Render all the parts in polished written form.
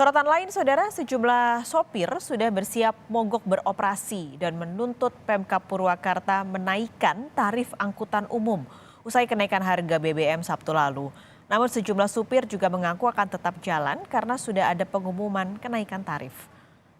Sorotan lain, saudara, sejumlah sopir sudah bersiap mogok beroperasi dan menuntut Pemkab Purwakarta menaikkan tarif angkutan umum usai kenaikan harga BBM Sabtu lalu. Namun sejumlah supir juga mengaku akan tetap jalan karena sudah ada pengumuman kenaikan tarif.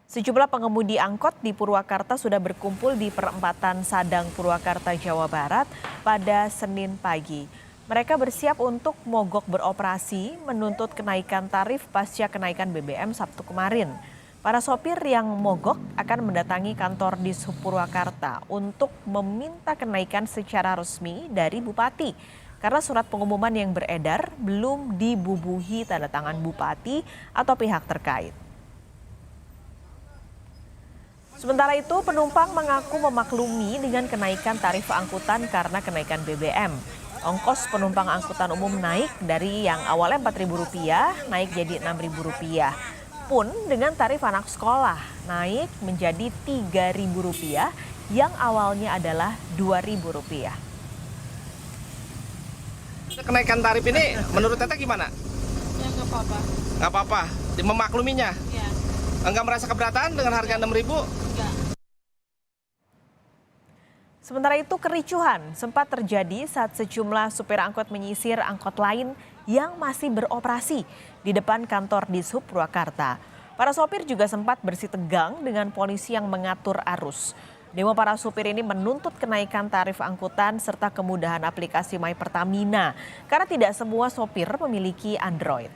Sejumlah pengemudi angkot di Purwakarta sudah berkumpul di perempatan Sadang Purwakarta, Jawa Barat pada Senin pagi. Mereka bersiap untuk mogok beroperasi menuntut kenaikan tarif pasca kenaikan BBM Sabtu kemarin. Para sopir yang mogok akan mendatangi kantor Dishub Purwakarta untuk meminta kenaikan secara resmi dari Bupati. Karena surat pengumuman yang beredar belum dibubuhi tanda tangan Bupati atau pihak terkait. Sementara itu, penumpang mengaku memaklumi dengan kenaikan tarif angkutan karena kenaikan BBM. Ongkos penumpang angkutan umum naik dari yang awalnya Rp4.000 naik jadi Rp6.000. Pun dengan tarif anak sekolah naik menjadi Rp3.000 yang awalnya adalah Rp2.000. Kenaikan tarif ini menurut Teteh gimana? Ya nggak apa-apa. Nggak apa-apa, memakluminya? Ya, Enggak merasa keberatan dengan harga Rp6.000? enggak. Sementara itu kericuhan sempat terjadi saat sejumlah supir angkot menyisir angkot lain yang masih beroperasi di depan kantor Dishub Purwakarta. Para sopir juga sempat bersitegang dengan polisi yang mengatur arus. Demo para supir ini menuntut kenaikan tarif angkutan serta kemudahan aplikasi My Pertamina karena tidak semua sopir memiliki Android.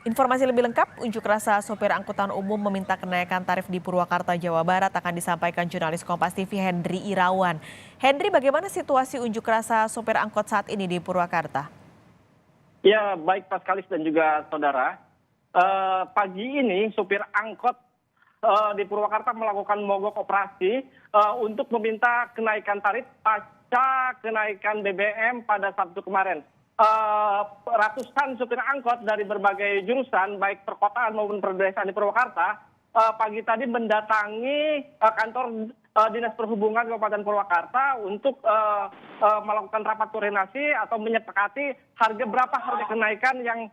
Informasi lebih lengkap, unjuk rasa sopir angkutan umum meminta kenaikan tarif di Purwakarta, Jawa Barat akan disampaikan jurnalis Kompas TV Hendri Irawan. Hendri, bagaimana situasi unjuk rasa sopir angkot saat ini di Purwakarta? Ya, baik Pak Kalis dan juga saudara. Pagi ini sopir angkot di Purwakarta melakukan mogok operasi untuk meminta kenaikan tarif pasca kenaikan BBM pada Sabtu kemarin. Ratusan supir angkot dari berbagai jurusan, baik perkotaan maupun perdesaan di Purwakarta, pagi tadi mendatangi kantor Dinas Perhubungan Kabupaten Purwakarta untuk melakukan rapat koordinasi atau menyepakati berapa harga kenaikan yang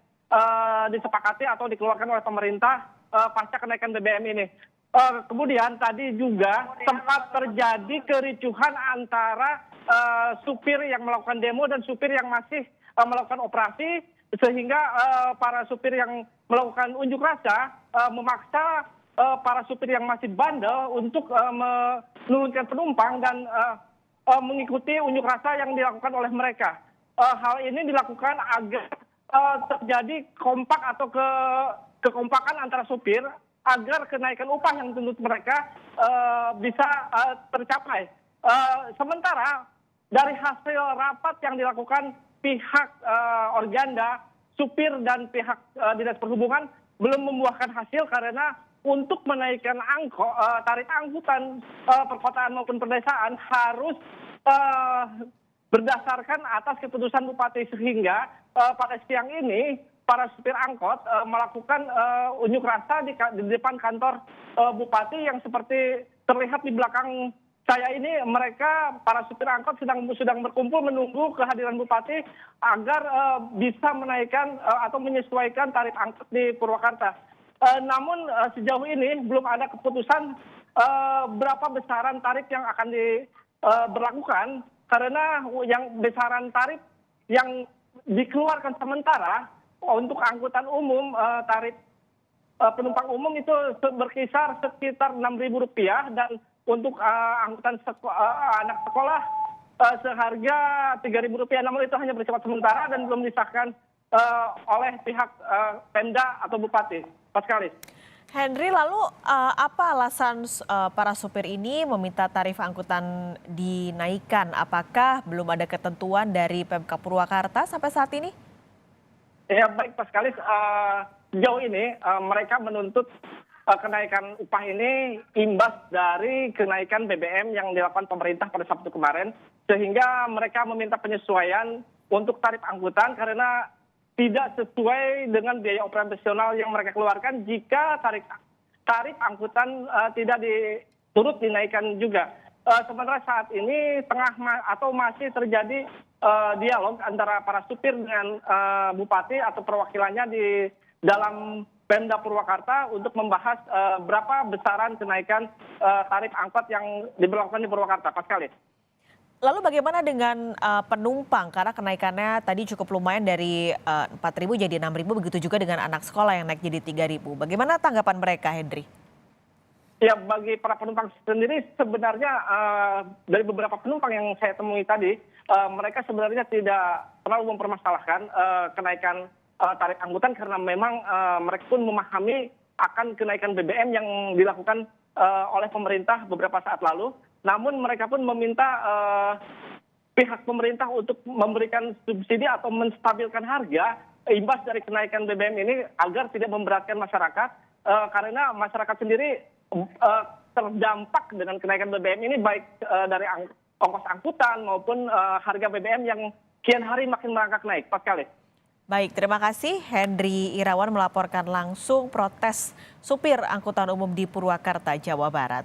disepakati atau dikeluarkan oleh pemerintah pasca kenaikan BBM ini. Kemudian tadi juga sempat terjadi kericuhan antara supir yang melakukan demo dan supir yang masih melakukan operasi, sehingga para supir yang melakukan unjuk rasa memaksa para supir yang masih bandel untuk menurunkan penumpang dan mengikuti unjuk rasa yang dilakukan oleh mereka. Hal ini dilakukan agar terjadi kompak atau kekompakan antara supir agar kenaikan upah yang dituntut mereka bisa tercapai. Sementara dari hasil rapat yang dilakukan pihak Organda, supir dan pihak Dinas Perhubungan belum membuahkan hasil karena untuk menaikkan tarif angkutan perkotaan maupun perdesaan harus berdasarkan atas keputusan Bupati, sehingga pada siang ini para supir angkot melakukan unjuk rasa di depan kantor Bupati yang seperti terlihat di belakang saya ini. Mereka para supir angkot sedang berkumpul menunggu kehadiran Bupati agar bisa menaikkan atau menyesuaikan tarif angkot di Purwakarta. Namun sejauh ini belum ada keputusan berapa besaran tarif yang akan diberlakukan, karena yang besaran tarif yang dikeluarkan sementara untuk angkutan umum, tarif penumpang umum itu berkisar sekitar Rp6.000 dan untuk angkutan anak sekolah seharga Rp3.000. Namun itu hanya bersifat sementara dan belum disahkan oleh pihak Pemda atau Bupati. Pak Kalis. Henry, lalu apa alasan para supir ini meminta tarif angkutan dinaikkan? Apakah belum ada ketentuan dari Pemkab Purwakarta sampai saat ini? Ya baik Pak Kalis, sejauh ini mereka menuntut kenaikan upah ini imbas dari kenaikan BBM yang dilakukan pemerintah pada Sabtu kemarin, sehingga mereka meminta penyesuaian untuk tarif angkutan karena tidak sesuai dengan biaya operasional yang mereka keluarkan jika tarif angkutan tidak turut dinaikkan juga. Sementara saat ini masih terjadi dialog antara para supir dengan Bupati atau perwakilannya di dalam Pemda Purwakarta untuk membahas berapa besaran kenaikan tarif angkot yang diberlakukan di Purwakarta, Paskalis. Lalu bagaimana dengan penumpang? Karena kenaikannya tadi cukup lumayan dari 4.000 jadi 6.000, begitu juga dengan anak sekolah yang naik jadi 3.000. Bagaimana tanggapan mereka, Hendri? Ya, bagi para penumpang sendiri sebenarnya dari beberapa penumpang yang saya temui tadi, mereka sebenarnya tidak terlalu mempermasalahkan kenaikan tarif angkutan karena memang mereka pun memahami akan kenaikan BBM yang dilakukan oleh pemerintah beberapa saat lalu. Namun mereka pun meminta pihak pemerintah untuk memberikan subsidi atau menstabilkan harga imbas dari kenaikan BBM ini agar tidak memberatkan masyarakat karena masyarakat sendiri terdampak dengan kenaikan BBM ini baik dari ongkos angkutan maupun harga BBM yang kian hari makin merangkak naik, Paskalis. Baik, terima kasih Hendri Irawan melaporkan langsung protes supir angkutan umum di Purwakarta, Jawa Barat.